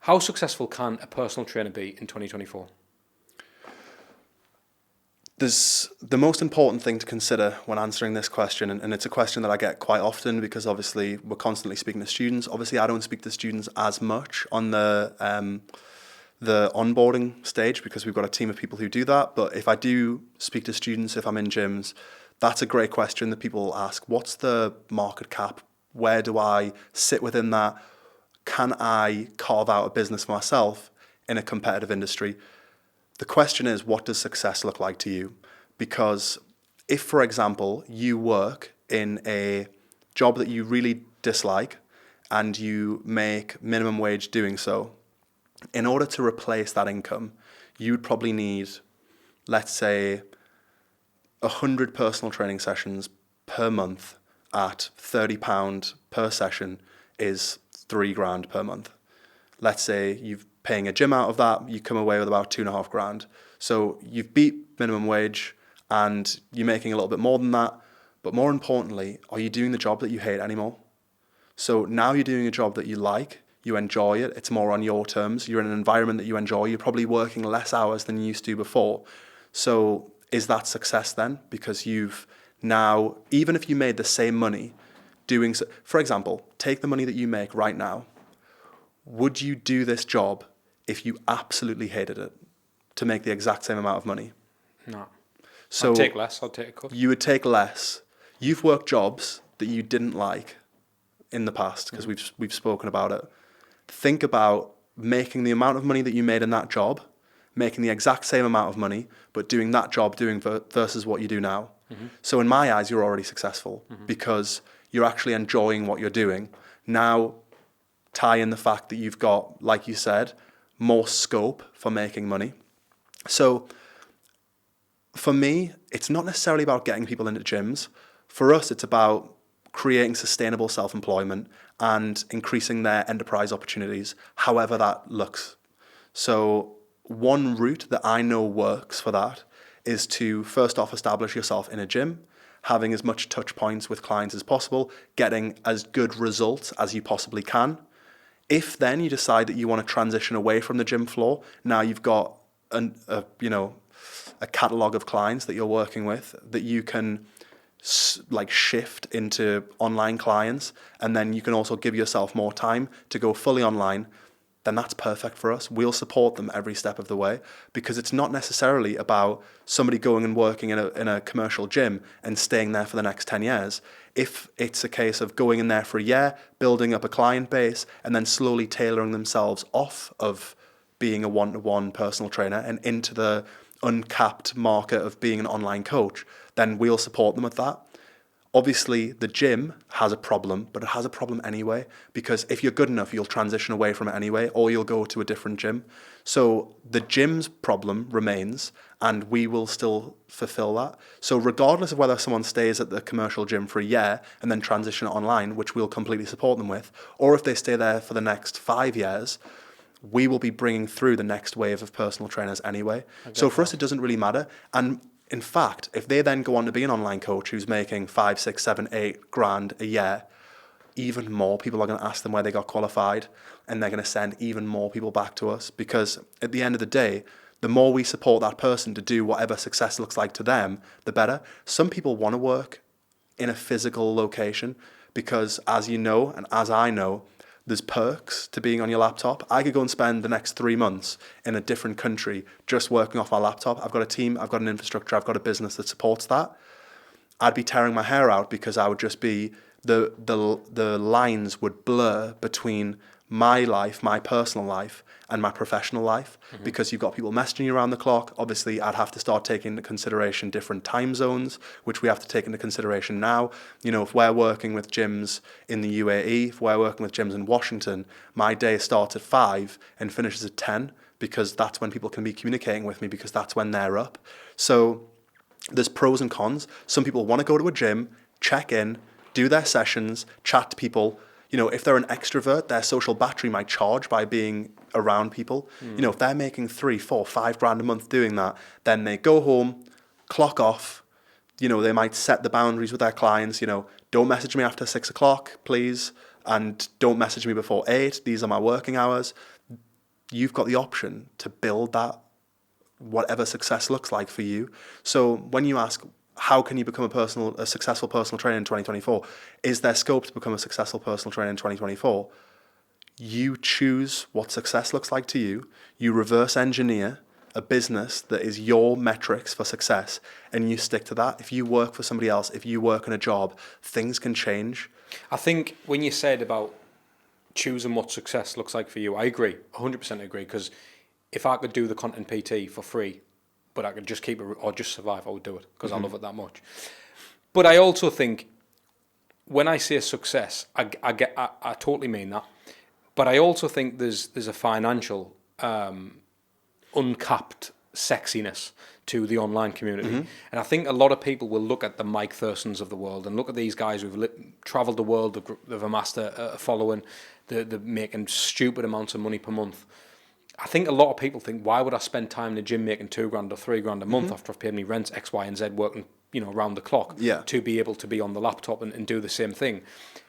How successful can a personal trainer be in 2024? There's the most important thing to consider when answering this question, and it's a question that I get quite often because obviously we're constantly speaking to students. Obviously, I don't speak to students as much on the onboarding stage because we've got a team of people who do that. But if I do speak to students, if I'm in gyms, that's a great question that people ask. What's the market cap? Where do I sit within that? Can I carve out a business for myself in a competitive industry? The question is, what does success look like to you? Because if, for example, you work in a job that you really dislike and you make minimum wage doing so, in order to replace that income, you'd probably need, let's say, 100 personal training sessions per month at £30 per session is £3,000 per month. Let's say you've paying a gym out of that, you come away with about £2,500. So you've beat minimum wage and you're making a little bit more than that. But more importantly, are you doing the job that you hate anymore? So now you're doing a job that you like, you enjoy it, it's more on your terms, you're in an environment that you enjoy, you're probably working less hours than you used to before. So is that success then? Because you've now, even if you made the same money doing, so, for example, take the money that you make right now. Would you do this job if you absolutely hated it to make the exact same amount of money? No. So I'd take less. I'd take a cut. You would take less. You've worked jobs that you didn't like in the past because we've spoken about it. Think about making the amount of money that you made in that job, making the exact same amount of money, but doing that job versus what you do now. So in my eyes, you're already successful because you're actually enjoying what you're doing. Now, tie in the fact that you've got, like you said, more scope for making money. So for me, it's not necessarily about getting people into gyms. For us, it's about creating sustainable self-employment and increasing their enterprise opportunities, however that looks. So one route that I know works for that is to first off establish yourself in a gym, having as much touch points with clients as possible, getting as good results as you possibly can. If then you decide that you want to transition away from the gym floor, now you've got a catalog of clients that you're working with that you can shift into online clients, and then you can also give yourself more time to go fully online, then that's perfect for us. We'll support them every step of the way because it's not necessarily about somebody going and working in a commercial gym and staying there for the next 10 years. If it's a case of going in there for a year, building up a client base, and then slowly tailoring themselves off of being a one-to-one personal trainer and into the uncapped market of being an online coach, then we'll support them with that. Obviously, the gym has a problem, but it has a problem anyway, because if you're good enough, you'll transition away from it anyway, or you'll go to a different gym. So the gym's problem remains, and we will still fulfill that. So regardless of whether someone stays at the commercial gym for a year and then transition online, which we'll completely support them with, or if they stay there for the next 5 years, we will be bringing through the next wave of personal trainers anyway. So for us, it doesn't really matter. And in fact, if they then go on to be an online coach who's making 5, 6, 7, 8 grand a year, even more people are going to ask them where they got qualified, and they're going to send even more people back to us, because at the end of the day, the more we support that person to do whatever success looks like to them, the better. Some people want to work in a physical location because, as you know, and as I know, there's perks to being on your laptop. I could go and spend the next 3 months in a different country just working off my laptop. I've got a team, I've got an infrastructure, I've got a business that supports that. I'd be tearing my hair out because I would just be, the lines would blur between my life, my personal life, and my professional life, because you've got people messaging you around the clock. Obviously, I'd have to start taking into consideration different time zones, which we have to take into consideration now. You know, if we're working with gyms in the UAE, if we're working with gyms in Washington, my day starts at 5 and finishes at 10, because that's when people can be communicating with me, because that's when they're up. So there's pros and cons. Some people want to go to a gym, check in, do their sessions, chat to people. You know, if they're an extrovert, their social battery might charge by being around people. You know, if they're making 3, 4, 5 grand a month doing that, then they go home, clock off. You know, they might set the boundaries with their clients. You know, don't message me after 6 o'clock, please, and don't message me before 8. These are my working hours. you've got the option to build that, whatever success looks like for you. So when you ask, how can you become a successful personal trainer in 2024? Is there scope to become a successful personal trainer in 2024? You choose what success looks like to you. You reverse engineer a business that is your metrics for success, and you stick to that. If you work for somebody else, if you work in a job, things can change. I think when you said about choosing what success looks like for you, I agree, 100% agree, because if I could do the content PT for free, but I could just keep it or just survive, I would do it because I love it that much. But I also think when I say success, I totally mean that. But I also think there's a financial uncapped sexiness to the online community. And I think a lot of people will look at the Mike Thurston's of the world and look at these guys who've travelled the world, they've amassed a following, they're making stupid amounts of money per month. I think a lot of people think, why would I spend time in the gym making $2,000 or $3,000 a month after I've paid me rent, X, Y, and Z, working, around the clock to be able to be on the laptop and do the same thing?